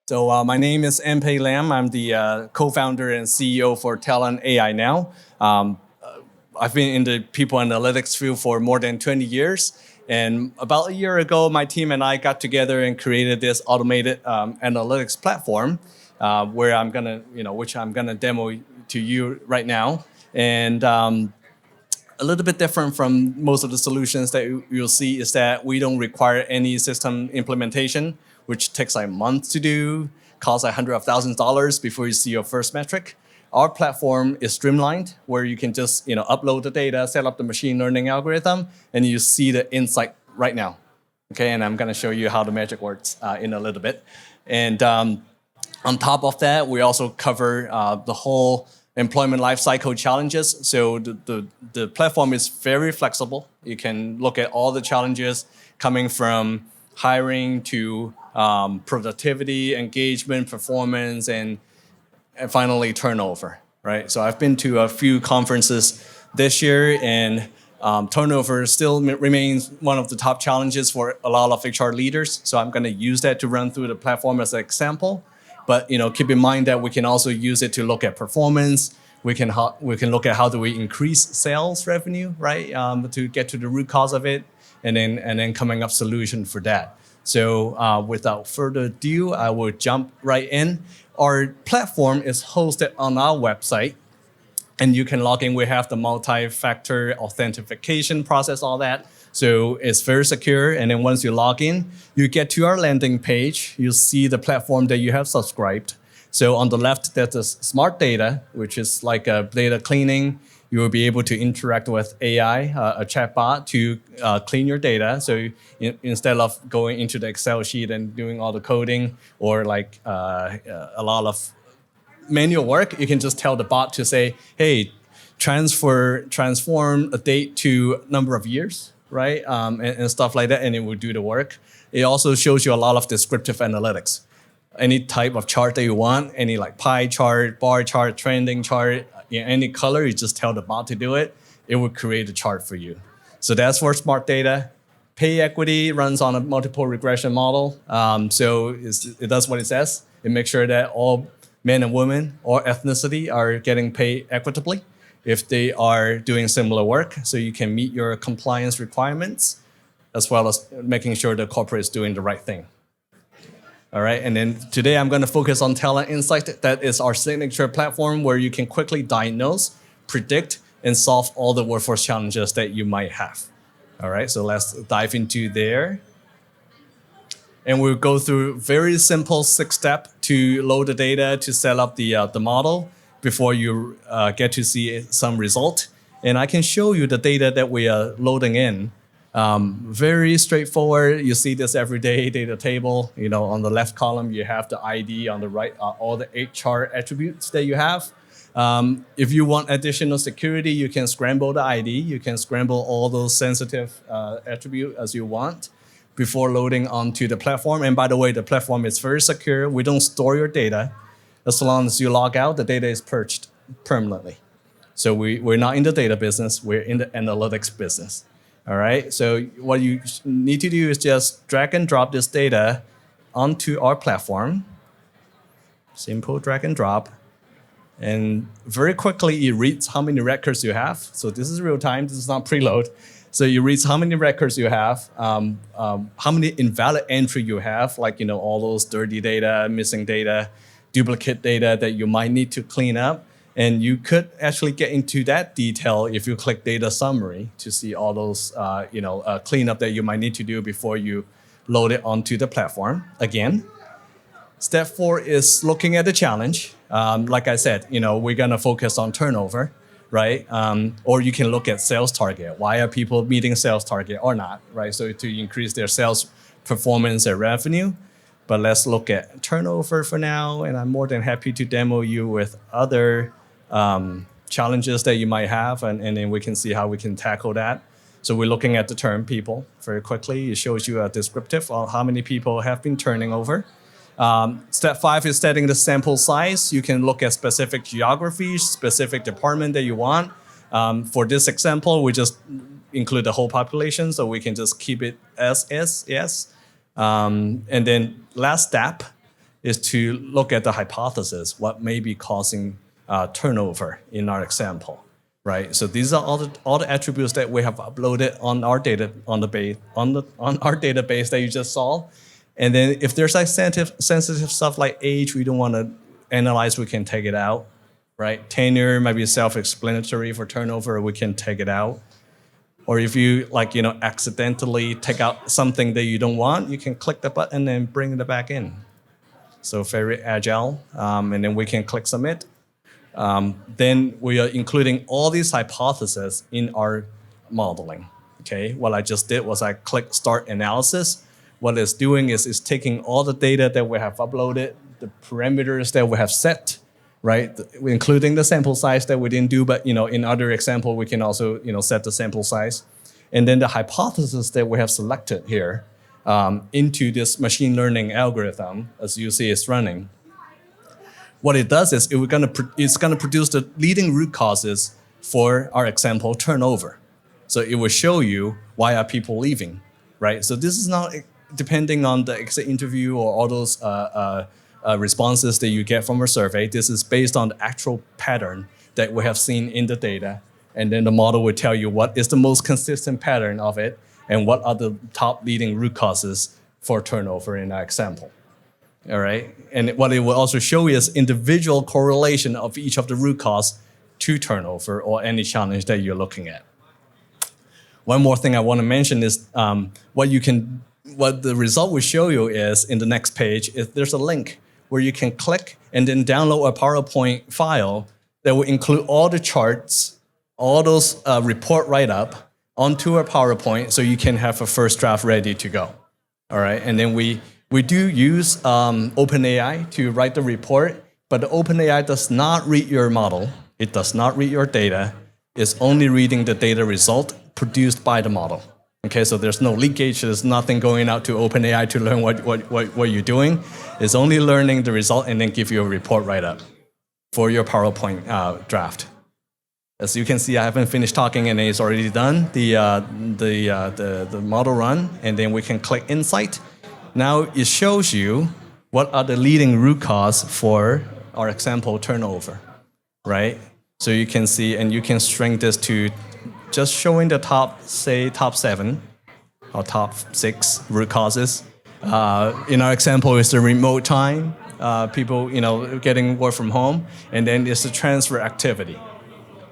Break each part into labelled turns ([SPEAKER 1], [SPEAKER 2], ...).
[SPEAKER 1] So my name is Enpei Lam. I'm the co-founder and CEO for TalentAINow. I've been in the people analytics field for more than 20 years. And about a year ago, my team and I got together and created this automated analytics platform, where which I'm gonna demo to you right now. And a little bit different from most of the solutions that you'll see is that we don't require any system implementation, which takes like months to do, costs like hundreds of thousands of dollars before you see your first metric. Our platform is streamlined, where you can just upload the data, set up the machine learning algorithm, and you see the insight right now. Okay, and I'm going to show you how the magic works in a little bit. And on top of that, we also cover the whole employment lifecycle challenges. So the platform is very flexible. You can look at all the challenges coming from hiring to productivity, engagement, performance, and finally turnover, right? So I've been to a few conferences this year, and turnover still remains one of the top challenges for a lot of HR leaders. So I'm going to use that to run through the platform as an example. But keep in mind that we can also use it to look at performance. We can look at how do we increase sales revenue, right? To get to the root cause of it, and then coming up solution for that. So without further ado, I will jump right in. Our platform is hosted on our website, and you can log in. We have the multi-factor authentication process, all that. So it's very secure. And then once you log in, you get to our landing page. You see the platform that you have subscribed. So on the left, there's a smart data, which is like a data cleaning. You will be able to interact with AI, a chatbot, to clean your data. So instead of going into the Excel sheet and doing all the coding or like a lot of manual work, you can just tell the bot to say, hey, transform a date to number of years, right? And stuff like that, and it will do the work. It also shows you a lot of descriptive analytics. Any type of chart that you want, any like pie chart, bar chart, trending chart, any color, you just tell the bot to do it. It will create a chart for you. So that's for smart data. Pay equity runs on a multiple regression model. So it does what it says. It makes sure that all men and women or ethnicity are getting paid equitably if they are doing similar work. So you can meet your compliance requirements, as well as making sure the corporate is doing the right thing. All right, and then today I'm going to focus on Talent Insight. That is our signature platform where you can quickly diagnose, predict, and solve all the workforce challenges that you might have. All right, so let's dive into there. And we'll go through very simple 6-step to load the data, to set up the model before you get to see some result. And I can show you the data that we are loading in. Very straightforward. You see this every day, data table. On the left column, you have the ID. On the right are all the HR attributes that you have. If you want additional security, you can scramble the ID. You can scramble all those sensitive attributes as you want before loading onto the platform. And by the way, the platform is very secure. We don't store your data. As long as you log out, the data is purged permanently. So we're not in the data business. We're in the analytics business. All right, so what you need to do is just drag and drop this data onto our platform. Simple drag and drop. And very quickly, it reads how many records you have. So this is real time, this is not preload. So it reads how many records you have, how many invalid entry you have, like all those dirty data, missing data, duplicate data that you might need to clean up. And you could actually get into that detail if you click data summary to see all those cleanup that you might need to do before you load it onto the platform. Again, step 4 is looking at the challenge. Like I said, we're gonna focus on turnover, right? Or you can look at sales target. Why are people meeting sales target or not, right? So to increase their sales performance and revenue. But let's look at turnover for now, and I'm more than happy to demo you with other challenges that you might have, and then we can see how we can tackle that. So we're looking at the term people very quickly. It shows you a descriptive of how many people have been turning over. Step 5 is setting the sample size. You can look at specific geographies, specific department that you want. For this example, we just include the whole population, so we can just keep it as is, yes. And then last step is to look at the hypothesis, what may be causing turnover in our example, right? So these are all the attributes that we have uploaded on our data on our database that you just saw. And then if there's like sensitive stuff like age we don't want to analyze, we can take it out, right? Tenure might be self-explanatory for turnover, we can take it out. Or if you accidentally take out something that you don't want, you can click the button and bring it back in. So very agile, and then we can click submit. Then we are including all these hypotheses in our modeling. Okay, what I just did was I click start analysis. What it's doing is it's taking all the data that we have uploaded, the parameters that we have set, right, including the sample size that we didn't do, but in other example we can also set the sample size, and then the hypothesis that we have selected here into this machine learning algorithm, as you see it's running. What it does is it's gonna produce the leading root causes for our example turnover. So it will show you why are people leaving, right? So this is not depending on the exit interview or all those responses that you get from a survey. This is based on the actual pattern that we have seen in the data. And then the model will tell you what is the most consistent pattern of it and what are the top leading root causes for turnover in our example. All right. And what it will also show you is individual correlation of each of the root cause to turnover or any challenge that you're looking at. One more thing I want to mention is what the result will show you is in the next page is there's a link where you can click and then download a PowerPoint file that will include all the charts, all those report write-up onto a PowerPoint so you can have a first draft ready to go. All right, and then we do use OpenAI to write the report, but the OpenAI does not read your model. It does not read your data. It's only reading the data result produced by the model. Okay, so there's no leakage. There's nothing going out to OpenAI to learn what you're doing. It's only learning the result and then give you a report write-up for your PowerPoint draft. As you can see, I haven't finished talking and it's already done. The model run, and then we can click Insight. Now it shows you what are the leading root cause for our example turnover, right? So you can see, and you can string this to just showing the top 7 or top 6 root causes. In our example, it's the remote time, people getting work from home, and then it's the transfer activity,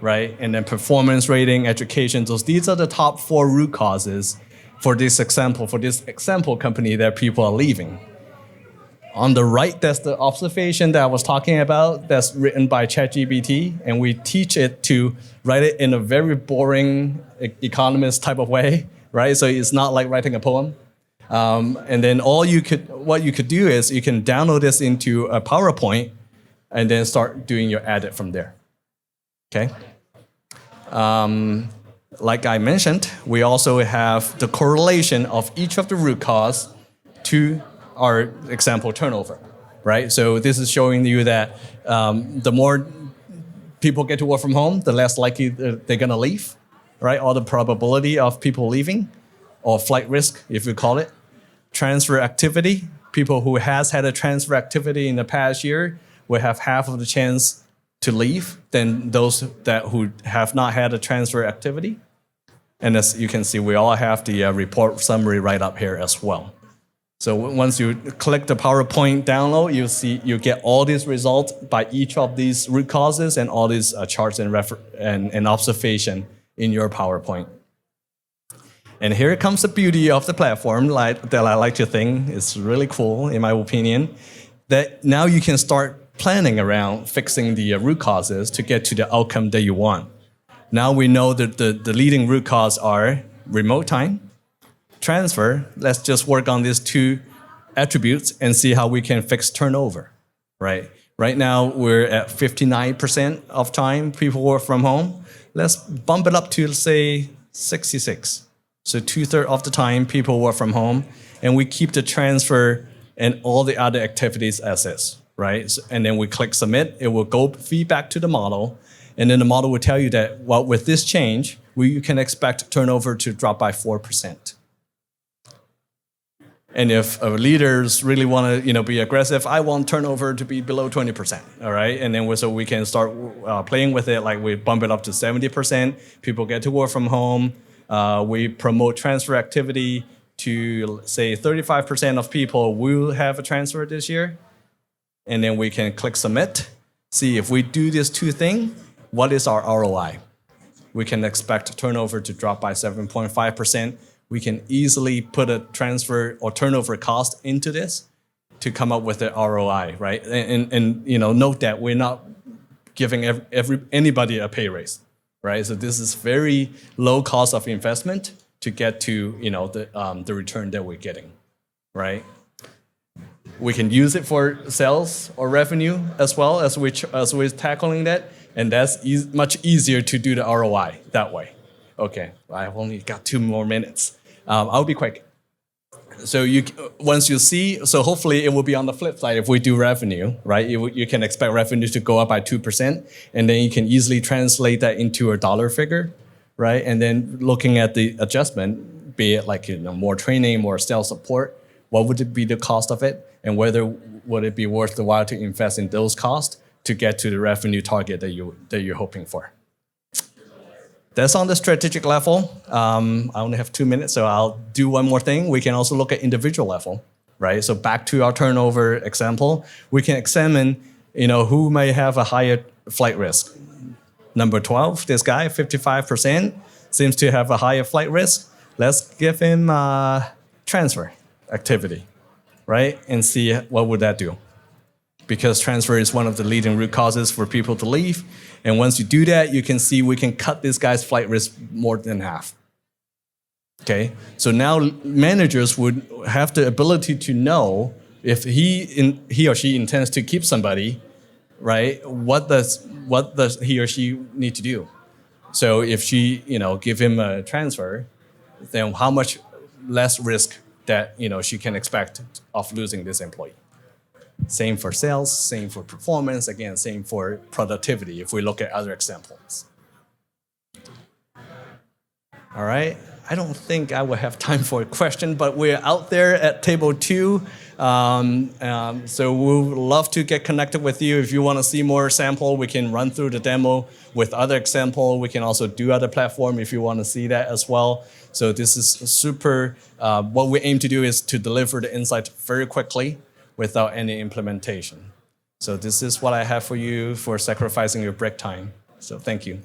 [SPEAKER 1] right? And then performance rating, education. So these are the top 4 root causes for this example company that people are leaving. On the right, that's the observation that I was talking about that's written by ChatGPT, and we teach it to write it in a very boring economist type of way, right? So it's not like writing a poem. And then what you could do is you can download this into a PowerPoint and then start doing your edit from there, okay? Like I mentioned, we also have the correlation of each of the root cause to our example turnover, right? So this is showing you that the more people get to work from home, the less likely they're gonna leave, right? Or the probability of people leaving, or flight risk, if you call it. Transfer activity, people who has had a transfer activity in the past year will have half of the chance to leave than those who have not had a transfer activity. And as you can see, we all have the report summary right up here as well. So once you click the PowerPoint download, you get all these results by each of these root causes and all these charts and observation in your PowerPoint. And here comes the beauty of the platform that I like to think is really cool, in my opinion, that now you can start planning around fixing the root causes to get to the outcome that you want. Now we know that the leading root cause are remote time, transfer. Let's just work on these 2 attributes and see how we can fix turnover, right? Right now, we're at 59% of time people work from home. Let's bump it up to, say, 66. So 2/3 of the time people work from home, and we keep the transfer and all the other activities as is, right? So, and then we click submit. It will go feedback to the model, and then the model will tell you that, well, with this change, you can expect turnover to drop by 4%. And if leaders really want to, be aggressive, I want turnover to be below 20%. All right, and then so we can start playing with it. Like we bump it up to 70%. People get to work from home. We promote transfer activity to say 35% of people will have a transfer this year, and then we can click submit. See if we do these two things, what is our ROI? We can expect turnover to drop by 7.5%. We can easily put a transfer or turnover cost into this to come up with the ROI, right? And note that we're not giving anybody a pay raise, right? So this is very low cost of investment to get to the return that we're getting, right? We can use it for sales or revenue as well as we're tackling that, and that's much easier to do the ROI that way. Okay, I've only got 2 more minutes. I'll be quick. So once you see, so hopefully it will be on the flip side if we do revenue, right? You can expect revenue to go up by 2%, and then you can easily translate that into a dollar figure, right? And then looking at the adjustment, be it like more training, more sales support, what would it be the cost of it, and whether would it be worth the while to invest in those costs to get to the revenue target that you're hoping for. That's on the strategic level. I only have 2 minutes, so I'll do one more thing. We can also look at individual level, right? So back to our turnover example, we can examine, who may have a higher flight risk. Number 12, this guy, 55%, seems to have a higher flight risk. Let's give him transfer activity, right? And see what would that do. Because transfer is one of the leading root causes for people to leave. And once you do that, you can see we can cut this guy's flight risk more than half. Okay, so now managers would have the ability to know if he or she intends to keep somebody, right? What does he or she need to do? So if she, give him a transfer, then how much less risk that she can expect of losing this employee. Same for sales, same for performance, again, same for productivity if we look at other examples. All right, I don't think I will have time for a question, but we're out there at table 2. So we would love to get connected with you. If you want to see more sample, we can run through the demo with other example. We can also do other platform if you want to see that as well. So this is super, what we aim to do is to deliver the insight very quickly without any implementation. So this is what I have for you for sacrificing your break time. So thank you.